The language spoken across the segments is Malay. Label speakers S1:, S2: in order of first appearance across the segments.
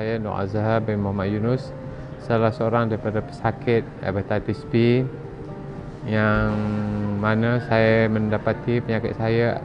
S1: saya Nur Azhar bin Muhammad Yunus, salah seorang daripada pesakit hepatitis B yang mana saya mendapati penyakit saya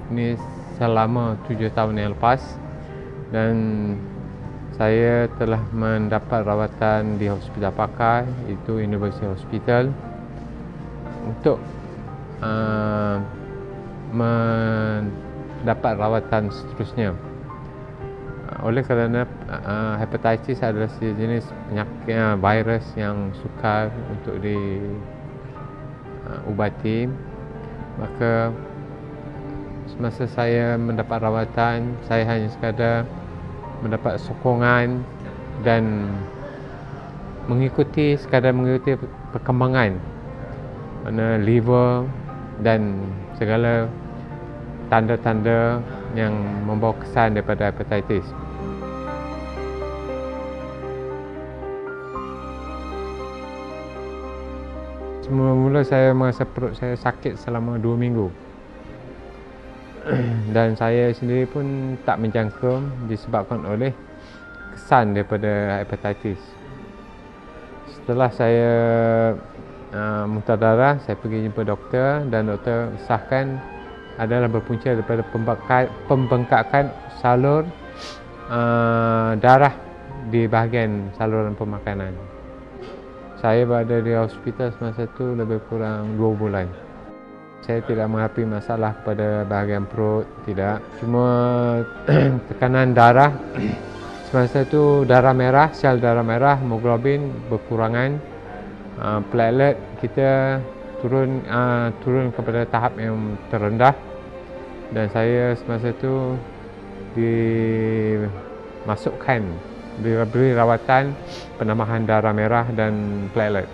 S1: ni selama 7 tahun yang lepas, dan saya telah mendapat rawatan di Hospital Pakai, itu University Hospital, untuk mendapat rawatan seterusnya. Oleh kerana hepatitis adalah sejenis penyakit virus yang sukar untuk diubati, maka semasa saya mendapat rawatan, saya hanya sekadar mendapat sokongan dan mengikuti perkembangan mana liver dan segala tanda-tanda yang membawa kesan daripada hepatitis. Mula-mula saya merasa perut saya sakit selama 2 minggu. Dan saya sendiri pun tak menjangka disebabkan oleh kesan daripada hepatitis. Setelah saya muntah darah, saya pergi jumpa doktor, dan doktor sahkan adalah berpunca daripada pembengkakan salur darah di bahagian saluran pemakanan. Saya berada di hospital semasa itu lebih kurang 2 bulan. Saya tidak menghadapi masalah pada bahagian perut, tidak. Cuma tekanan darah semasa itu, darah merah, sel darah merah, hemoglobin berkurangan, platelet kita turun kepada tahap yang terendah, dan saya semasa itu dimasukkan, diberi rawatan penambahan darah merah dan platelet.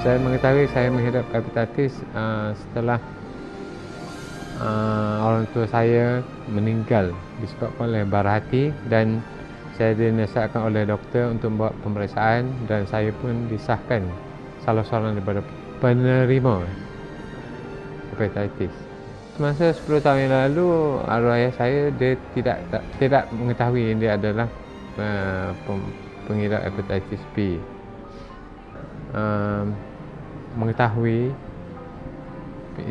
S1: Saya mengetahui saya menghidap hepatitis setelah orang tua saya meninggal disebabkan oleh bara hati, dan saya dinasihatkan oleh doktor untuk membuat pemeriksaan, dan saya pun disahkan salah seorang daripada penerima hepatitis. Semasa 10 tahun yang lalu, arwah ayah saya dia tidak mengetahui dia adalah pengidap hepatitis B. Mengetahui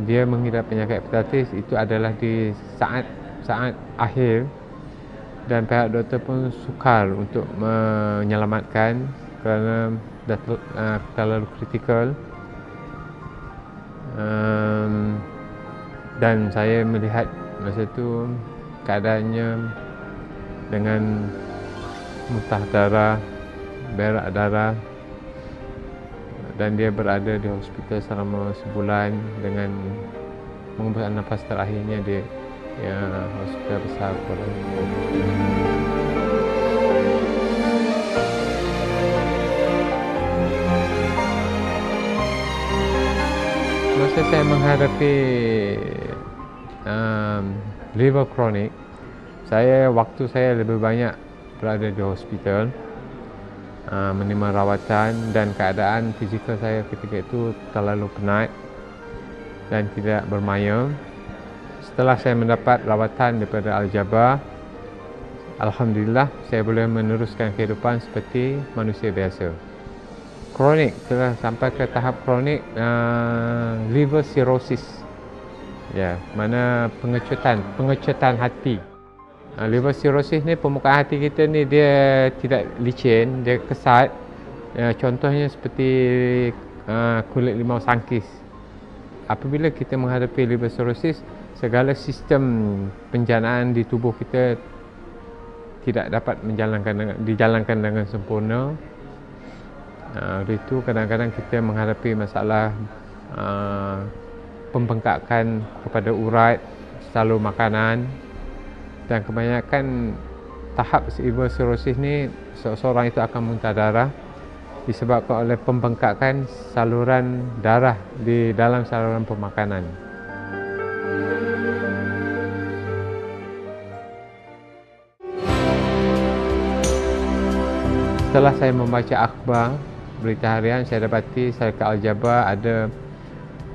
S1: dia mengidap penyakit hepatitis itu adalah di saat akhir, dan pihak doktor pun sukar untuk menyelamatkan kerana dah terlalu kritikal. Dan saya melihat masa itu keadaannya dengan muntah darah, berak darah, dan dia berada di hospital selama sebulan dengan menghembuskan nafas terakhirnya di hospital besar Kuala Lumpur. Masa saya menghadapi liver kronik, waktu saya lebih banyak berada di hospital, menerima rawatan, dan keadaan fizikal saya ketika itu terlalu penat dan tidak bermaya. Setelah saya mendapat rawatan daripada Al-Jabar, alhamdulillah saya boleh meneruskan kehidupan seperti manusia biasa. Kronik, telah sampai ke tahap kronik liver cirrhosis, mana pengecutan hati. Liver cirrhosis ni, permukaan hati kita ni dia tidak licin, dia kesat. Contohnya seperti kulit limau sangkis. Apabila kita menghadapi liver cirrhosis, segala sistem penjanaan di tubuh kita tidak dapat dijalankan dengan sempurna. Itu kadang-kadang kita menghadapi masalah pembengkakan kepada urat, salur makanan. Dan kebanyakan tahap liver cirrhosis ni, seseorang itu akan muntah darah disebabkan oleh pembengkakan saluran darah di dalam saluran pemakanan. Setelah saya membaca akhbar berita harian, saya dapati syarikat Al-Jabar ada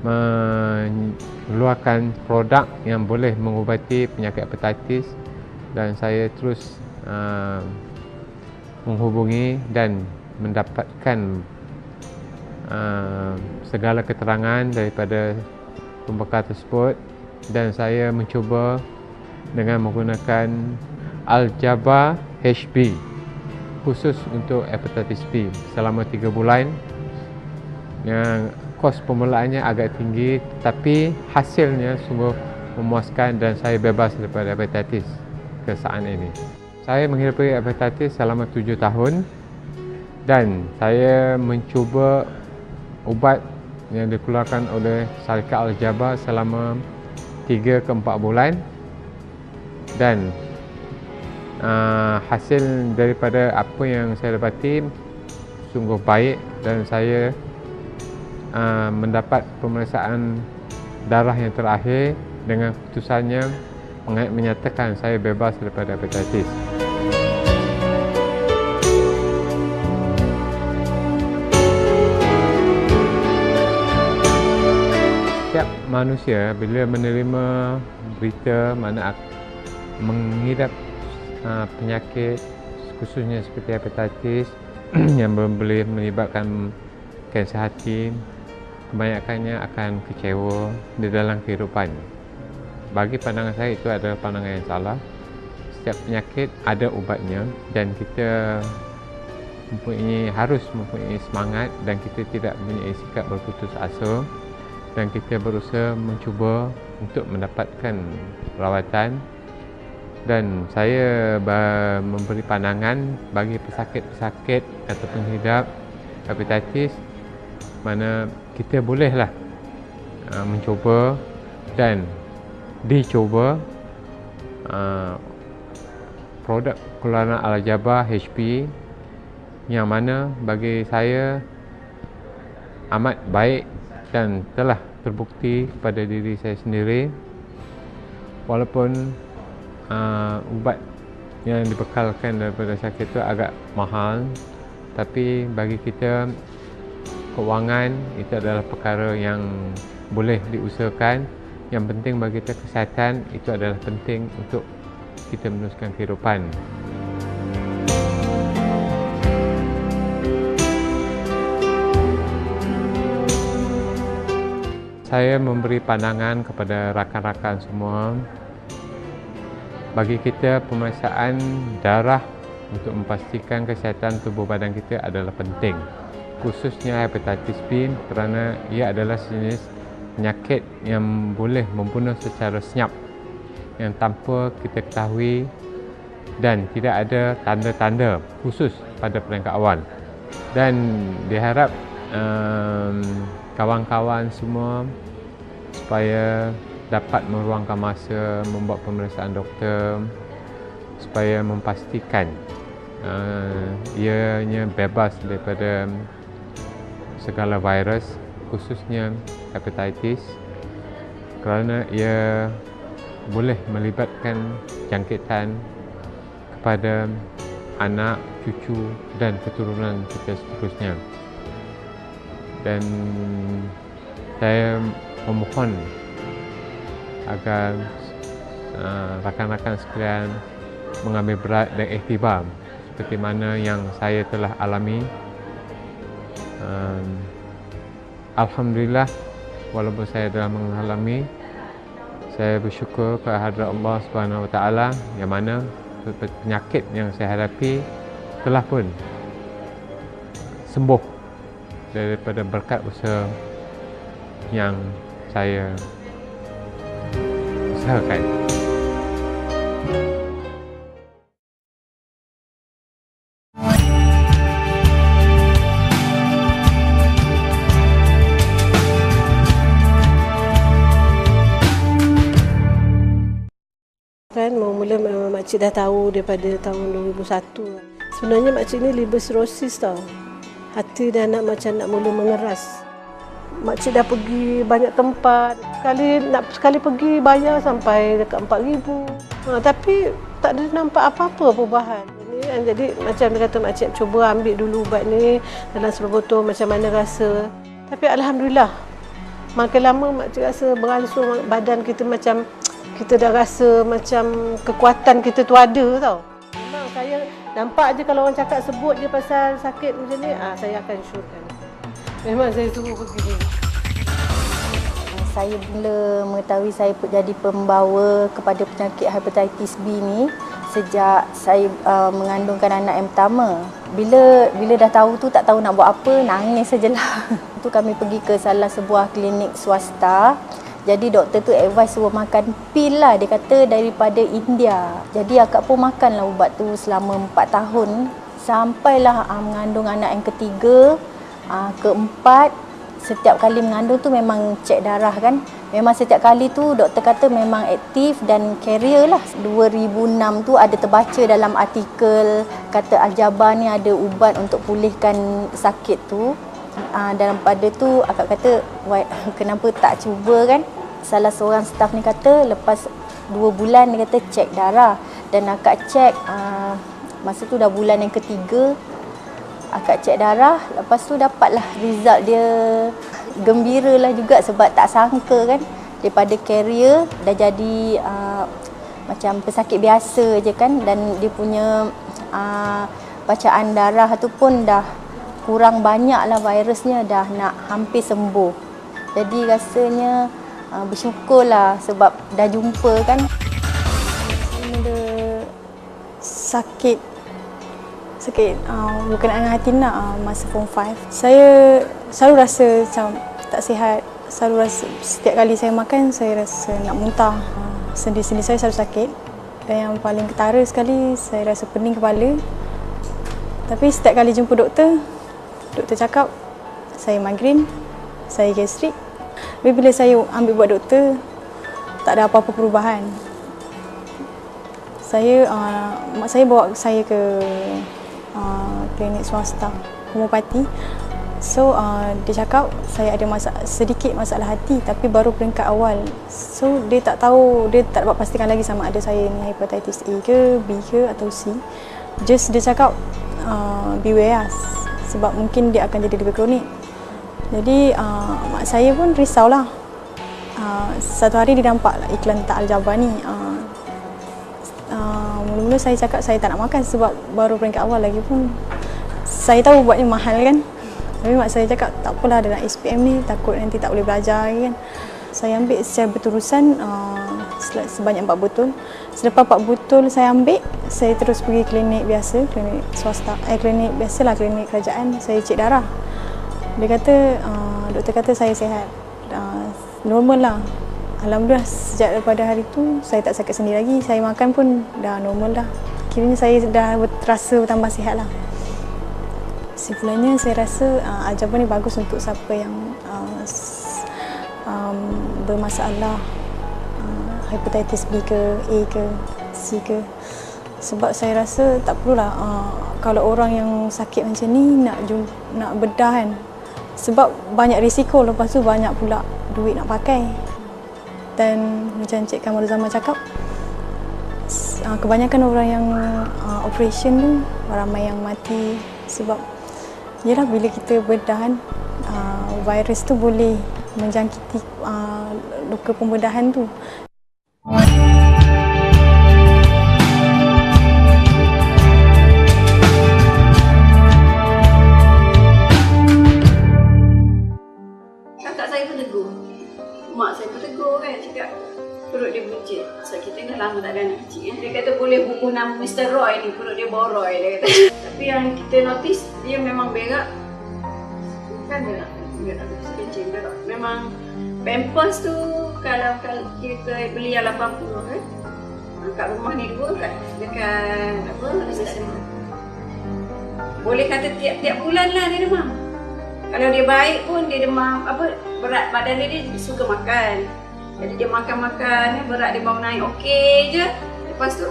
S1: mengeluarkan produk yang boleh mengubati penyakit hepatitis, dan saya terus menghubungi dan mendapatkan segala keterangan daripada pembekal tersebut, dan saya mencuba dengan menggunakan Al-Jaba HB khusus untuk hepatitis B selama 3 bulan. Yang kos permulaannya agak tinggi, tapi hasilnya sungguh memuaskan dan saya bebas daripada hepatitis ke saat ini. Saya menghidupi hepatitis selama 7 tahun dan saya mencuba ubat yang dikeluarkan oleh syarikat Al-Jaba selama 3 ke 4 bulan, dan hasil daripada apa yang saya dapati sungguh baik, dan saya mendapat pemeriksaan darah yang terakhir dengan keputusannya menyatakan saya bebas daripada hepatitis. Setiap manusia bila menerima berita mana mengidap penyakit khususnya seperti hepatitis yang boleh menyebabkan kanser hati, kebanyakannya akan kecewa di dalam kehidupan. Bagi pandangan saya itu adalah pandangan yang salah. Setiap penyakit ada ubatnya dan kita harus mempunyai semangat, dan kita tidak mempunyai sikap berputus asa, dan kita berusaha mencuba untuk mendapatkan rawatan. Dan saya memberi pandangan bagi pesakit-pesakit atau pengidap hepatitis mana kita bolehlah mencuba dan dicuba produk keluaran Al-Jaba HB, yang mana bagi saya amat baik dan telah terbukti kepada diri saya sendiri. Walaupun ubat yang dibekalkan daripada sakit itu agak mahal, tapi bagi kita kewangan itu adalah perkara yang boleh diusahakan. Yang penting bagi kita kesihatan itu adalah penting untuk kita meneruskan kehidupan. Saya memberi pandangan kepada rakan-rakan semua, bagi kita pemeriksaan darah untuk memastikan kesihatan tubuh badan kita adalah penting, khususnya hepatitis B, kerana ia adalah sejenis penyakit yang boleh membunuh secara senyap yang tanpa kita ketahui, dan tidak ada tanda-tanda khusus pada peringkat awal. Dan diharap kawan-kawan semua supaya dapat meluangkan masa membuat pemeriksaan doktor supaya memastikan ianya bebas daripada segala virus, khususnya hepatitis, kerana ia boleh melibatkan jangkitan kepada anak, cucu dan keturunan kita seterusnya. Dan saya memohon agar rakan-rakan sekalian mengambil berat dan iktibar seperti mana yang saya telah alami. Alhamdulillah, walaupun saya telah mengalami, saya bersyukur kehadrat Allah Subhanahu Wa Taala yang mana penyakit yang saya hadapi telah pun sembuh daripada berkat usaha yang saya usahakan.
S2: Kan mula makcik dah tahu daripada tahun 2001. Sebenarnya makcik ni liver cirrhosis tau. Hati dah macam nak mula mengeras. Makcik dah pergi banyak tempat. Sekali pergi bayar sampai dekat 4,000. Tapi tak ada nampak apa-apa perubahan. Jadi macam dia kata, makcik cuba ambil dulu ubat ni dalam sebotol macam mana rasa. Tapi alhamdulillah makin lama makcik rasa beransur badan kita macam kita dah rasa macam kekuatan kita tu ada tau. Memang saya nampak je kalau orang cakap sebut je pasal sakit macam ni, saya akan shootkan. Memang saya suruh pergi.
S3: Saya bila mengetahui saya jadi pembawa kepada penyakit hepatitis B ni sejak saya mengandungkan anak yang pertama. Bila dah tahu tu tak tahu nak buat apa, nangis sajalah. Tu kami pergi ke salah sebuah klinik swasta. Jadi doktor tu advice suruh makan pil lah, dia kata daripada India. Jadi akak pun makanlah ubat tu selama 4 tahun. Sampailah mengandung anak yang ketiga, keempat. Setiap kali mengandung tu memang cek darah kan. Memang setiap kali tu doktor kata memang aktif dan carrier lah. 2006 tu ada terbaca dalam artikel kata Al-Jabar ni ada ubat untuk pulihkan sakit tu. Dalam pada tu akak kata kenapa tak cuba kan. Salah seorang staf ni kata lepas 2 bulan dia kata cek darah. Dan akak cek masa tu dah bulan yang ketiga. Akak cek darah, lepas tu dapatlah result dia. Gembira lah juga sebab tak sangka kan. Daripada carrier dah jadi macam pesakit biasa je kan. Dan dia punya bacaan darah tu pun dah kurang banyak lah virusnya, dah nak hampir sembuh. Jadi rasanya bersyukurlah sebab dah jumpa kan.
S4: Mula sakit berkenaan dengan hati nak masa form 5. Saya selalu rasa macam tak sihat. Selalu rasa setiap kali saya makan saya rasa nak muntah. Sendi-sendi saya selalu sakit. Dan yang paling ketara sekali saya rasa pening kepala. Tapi setiap kali jumpa doktor cakap saya migraine, saya gastrik. Tapi bila saya ambil buat doktor tak ada apa-apa perubahan. Mak saya bawa saya ke klinik swasta homopati. So dia cakap saya ada sedikit masalah hati tapi baru peringkat awal. So dia tak tahu, dia tak dapat pastikan lagi sama ada saya ni hepatitis A ke, B ke atau C. Just dia cakap beware sebab mungkin dia akan jadi lebih kronik. Jadi mak saya pun risaulah. Satu hari dia nampak iklan tak Al-Jabar ni. Mula-mula saya cakap saya tak nak makan sebab baru peringkat awal lagi pun. Saya tahu buatnya mahal kan. Tapi mak saya cakap tak apalah dia nak SPM ni, takut nanti tak boleh belajar kan. Saya ambil secara berterusan sebanyak 4 botol. Selepas 4 botol saya ambil, saya terus pergi klinik biasa, klinik swasta, klinik biasalah, klinik kerajaan. Saya cek darah. Dia kata, doktor kata saya sihat. Normal lah. Alhamdulillah sejak daripada hari tu saya tak sakit sendi lagi. Saya makan pun dah normal dah. Kiranya saya dah terasa bertambah sihat lah. Kesimpulannya saya rasa Al-Jabar ni bagus untuk siapa yang bermasalah hepatitis B ke, A ke, C ke. Sebab saya rasa tak perlulah kalau orang yang sakit macam ni nak bedah kan. Sebab banyak risiko, lepas tu banyak pula duit nak pakai. Dan macam Cik Kamal Zaman cakap, kebanyakan orang yang operation tu ramai yang mati sebab yalah bila kita bedah kan, virus tu boleh menjangkiti luka pembedahan tu.
S5: Kakak saya pun tegur, mak saya pun tegur kan, cakap perut dia buncit. So kita dah lama tak ada anak kecil kan. Dia kata boleh bubuh nama Mr. Roy ni, perut dia bau Roy dia kata. Tapi yang kita notice dia memang berak. Bukan berak kencing berak. Memang Pampers tu kalau kita beli yang 80 kan. Kat rumah ni 2 kat dekat apa stesen. Boleh kata tiap bulan lah dia demam. Kalau dia baik pun dia demam apa berat badan dia suka makan. Jadi dia makan berat dia baru naik okey je. Lepas tu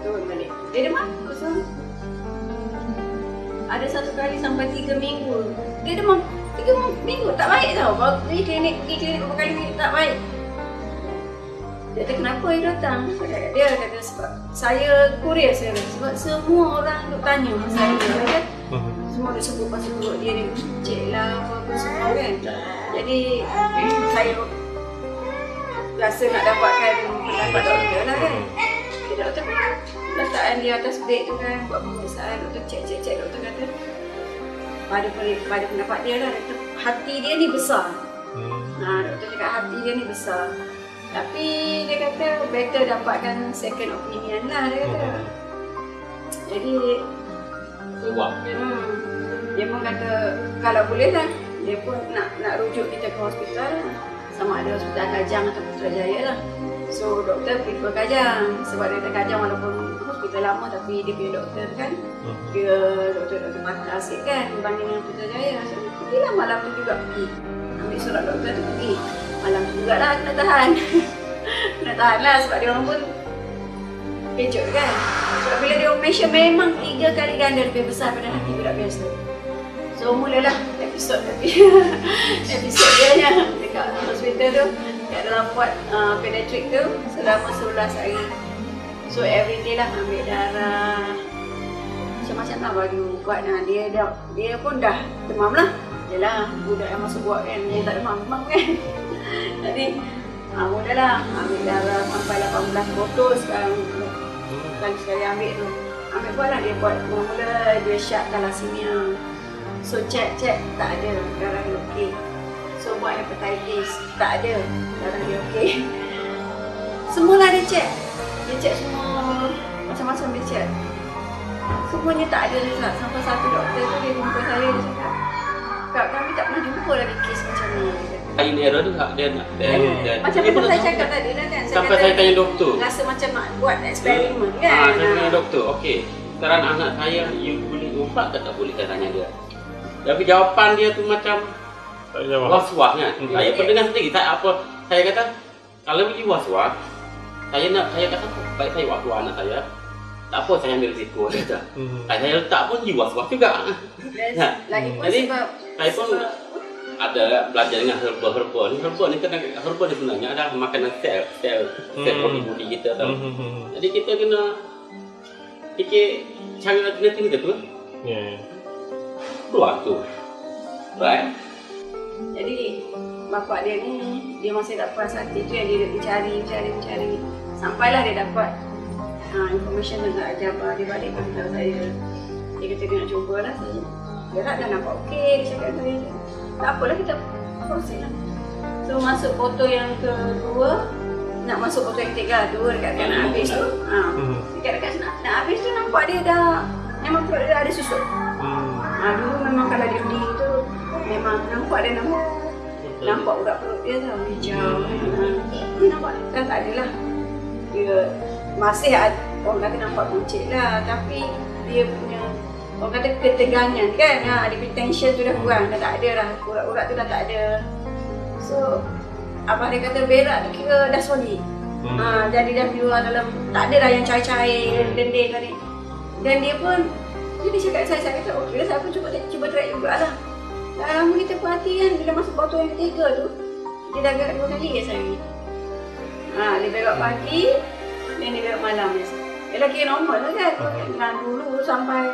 S5: turun balik. Dia demam. So, ada satu kali sampai 3 minggu. Dia demam 3 minggu tak baik tau. Baru pergi klinik beberapa kali tak baik. Dia kata kenapa dia datang? Dia kata sebab saya kurier saya sebab semua orang duk tanya saya kan. Semua duk sebut pasal perut dia buncit lah apa semua kan. Jadi saya rasa nak dapatkan pendapat doktor lah kan. Jadi doktor letakkan dia atas bed tu kan, buat pemeriksaan, doktor cek, doktor kata pada pendapat dia lah, hati dia ni besar. Doktor cakap hati dia ni besar. Tapi dia kata better dapatkan second opinion lah, dia kata. Jadi dia pun kata kalau boleh lah, dia pun nak rujuk kita ke hospital, sama ada hospital Kajang atau Putrajaya lah. So doktor prefer Kajang sebab dia kata Kajang walaupun hospital lama tapi dia punya doktor kan, dia doktor pakar asyik kan berbanding dengan Putrajaya. So pergilah malam tu juga pergi ambil surat doktor tu, pergi malam tu juga lah kena tahan. Kena tahan lah sebab dia orang pun kejut kan. Sebab bila dia orang measure memang 3 kali ganda lebih besar pada hati budak biasa. So mulalah episod dia dekat hospital tu, kat dalam ward pediatric tu selama 11 hari. So everyday lah ambil darah, macam-macam lah bagi ubat. Dia pun dah demam lah. Yalah, budak yang masuk ward kan, dia tak demam kan. Jadi mudahlah ambil darah sampai 18 botol sekarang. Sekali ambil tu. Ambil buatlah dia buat mula-mula dia syak thalassemia. So check tak ada, darah dia okey. So buat hepatitis, tak ada, darah dia okey. Semualah dia check semua, macam-macam dia check. Semuanya tak ada result. Sampai satu doktor tu dia jumpa saya, dia cakap, "Kak, kami tak pernah jumpa lagi kes macam ni."
S6: Ini error tu dia nak
S5: macam mana saya cakap tadi lah kan.
S6: Sampai saya tanya doktor.
S5: Rasa macam nak buat eksperimen kan.
S6: Saya tanya doktor, okey. Sekarang anak saya, you boleh ubat ke tak boleh, saya tanya dia. Tapi jawapan dia tu macam was-was kan. Saya pendengar sendiri, saya kata, kalau you was-was, saya kata, baik saya waktu anak saya, tak apa saya ambil risiko dia. Saya letak pun you was-was juga. Jadi saya pun ada belajar dengan herba ni. Herba ni sebenarnya adalah makanan sel body kita tau. Jadi kita kena fikir cara genetik kita tu. Keluar tu. Right?
S5: Jadi bapak dia ni, dia masih tak puas hati tu yang dia mencari. Sampailah dia dapat information tentang Al-Jabar. Dia balik beritahu saya. Dia kata dia nak cubalah saya. Dia dah nampak okey, dia cakap saya. Tak apalah, kita proceed lah. So masuk foto yang kedua, nak masuk foto yang ketiga, dua dekat-dekat nak habis tu. Dekat-dekat nak habis tu nampak dia dah, memang perut dia dah ada susut. Dulu memang kalau dia berdiri tu, memang nampak urat perut dia tau, hijau. Ni nampak kan tak adalah. Dia masih ada, orang kata nampak pucit lah, tapi dia punya, orang kata ketegangan kan, dia punya tension tu dah kurang, dah tak ada lah, urat-urat tu dah tak ada. So, abang dia kata berak tu kira dah solid. Jadi dah keluar dalam, tak ada dah yang cair-cair, dendeng tadi. Dan dia pun, dia cakap saya kata okey lah, saya pun cuba try jugalah. Dah lama kita perhati kan, bila masuk botol yang ketiga tu, dia dah berak 2 kali saya ni. Dia berak pagi, dan dia berak malam biasa. Yalah kira normal lah kan, dan dulu sampai.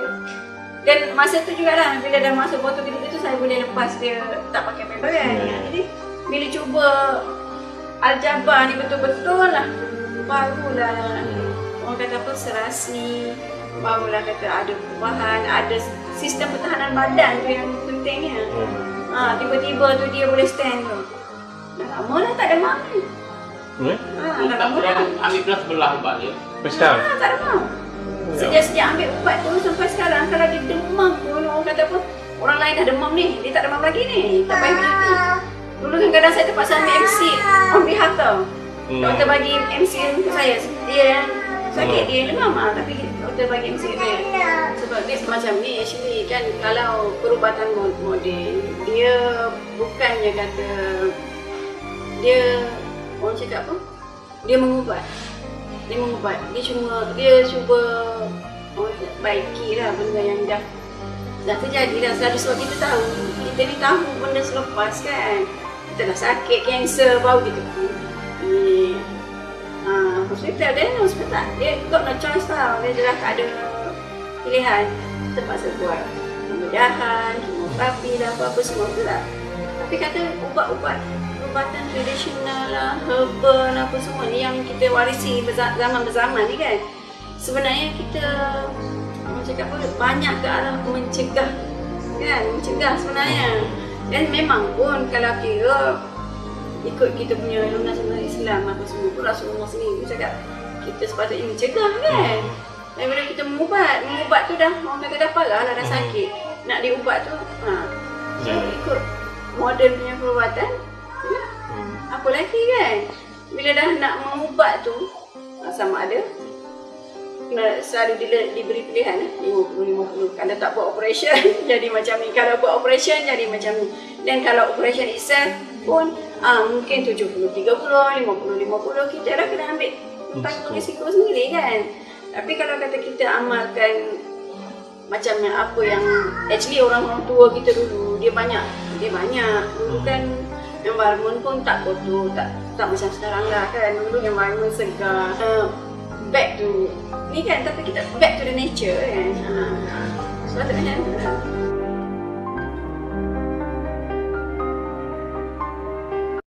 S5: Dan masa tu jugalah, bila dah masuk botol ketiga tu, saya boleh lepas dia tak pakai pamper kan. Jadi, bila cuba Al-Jabar ni betul-betul lah, barulah orang kata apa, serasi, barulah kata ada perubahan, ada sistem pertahanan badan tu yang pentingnya. Tiba-tiba tu dia boleh stand tu. Dah lama lah tak demam ni. Dah lama dah.
S6: Ambil pernah sebelah ubat dia.
S5: Tak demam. Sejak ambil ubat tu sampai sekarang, kalau dia demam pun, orang kata apa, orang lain dah demam ni, dia tak demam lagi ni, tak payah berhenti. Dulu kadang-kadang saya terpaksa ambil MC on behalf tau. Doktor bagi MC untuk saya, dia yang sakit, dia yang demam tapi doktor bagi MC dia. Sebab dia semacam ni actually kan, kalau perubatan moden, dia bukannya kata, dia, orang cakap apa, dia mengubat. Dia cuba baiki lah benda yang dah terjadi lah. Sebab kita tahu, kita ni tahu benda selepas kan. Kita dah sakit, kanser, baru kita pergi hospital. Dia got no choice tau. Dia dah tak ada pilihan. Terpaksa buat pembedahan, kemoterapi dah apa-apa semua tu lah. Tapi kata ubatan tradisional lah, herbal lah, apa semua ni yang kita warisi zaman berzaman ni kan. Sebenarnya kita cakap apa, banyak ke arah mencegah kan, mencegah sebenarnya. Dan memang pun kalau kira ikut kita punya lunas Islam apa semua pun Rasulullah sendiri cakap kita sepatutnya mencegah kan. Daripada kita mengubat tu dah orang kata dah parah lah, dah sakit. Nak diubat tu so ikut moden punya perubatan. Apa lagi kan, bila dah nak mengubat tu sama ada selalu diberi pilihan 50-50. Kalau tak buat operation jadi macam ni, kalau buat operation jadi macam ni. Dan kalau operation itself pun mungkin 70-30, 50-50, kita dah kena ambil tanggung risiko sendiri kan. Tapi kalau kata kita amalkan macam apa yang actually orang tua kita dulu, dia banyak dulu kan environment pun tak kotor, tak macam sekarang lah kan. Dulu environment segar, back to ni kan, tapi kita back to the nature kan. Sepatutnya macam tu.